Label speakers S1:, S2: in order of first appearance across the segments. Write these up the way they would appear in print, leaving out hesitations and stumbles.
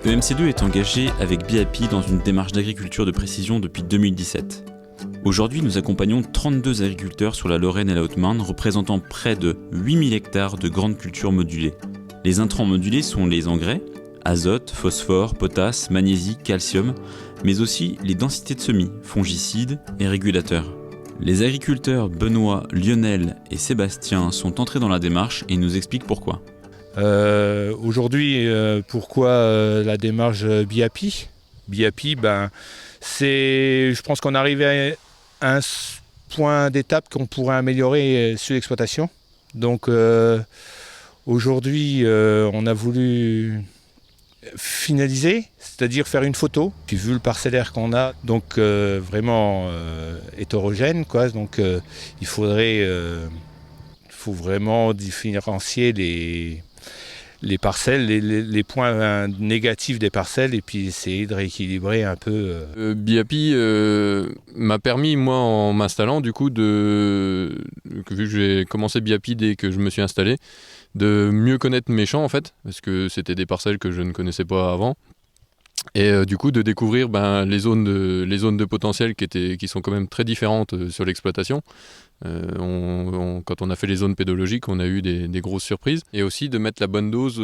S1: EMC2 est engagé avec BIAPI dans une démarche d'agriculture de précision depuis 2017. Aujourd'hui, nous accompagnons 32 agriculteurs sur la Lorraine et la Haute-Marne, représentant près de 8000 hectares de grandes cultures modulées. Les intrants modulés sont les engrais, azote, phosphore, potasse, magnésie, calcium, mais aussi les densités de semis, fongicides et régulateurs. Les agriculteurs Benoît, Lionel et Sébastien sont entrés dans la démarche et nous expliquent pourquoi.
S2: Aujourd'hui, pourquoi la démarche BIAPI ? BIAPI, je pense qu'on arrivait à un point d'étape qu'on pourrait améliorer sur l'exploitation. Donc aujourd'hui, on a voulu finaliser, c'est-à-dire faire une photo. Puis vu le parcellaire qu'on a, donc vraiment hétérogène, quoi. Donc il faut vraiment différencier les parcelles, les points négatifs des parcelles, et puis essayer de rééquilibrer un peu.
S3: BIAPI m'a permis, moi, en m'installant, du coup, vu que j'ai commencé BIAPI dès que je me suis installé, de mieux connaître mes champs, en fait, parce que c'était des parcelles que je ne connaissais pas avant. Et du coup, de découvrir les zones de potentiel qui sont quand même très différentes sur l'exploitation. Quand on a fait les zones pédologiques, on a eu des grosses surprises. Et aussi de mettre la bonne dose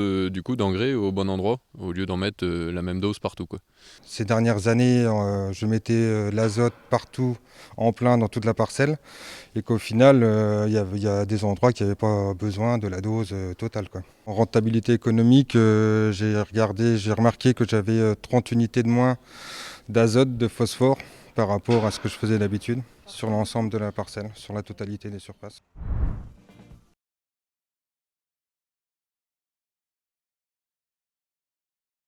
S3: d'engrais au bon endroit, au lieu d'en mettre la même dose partout, quoi.
S4: Ces dernières années, je mettais l'azote partout, en plein dans toute la parcelle. Et qu'au final, il y a des endroits qui n'avaient pas besoin de la dose totale, quoi. En rentabilité économique, j'ai remarqué que j'avais 30 unités de moins d'azote, de phosphore, par rapport à ce que je faisais d'habitude, sur l'ensemble de la parcelle, sur la totalité des surfaces.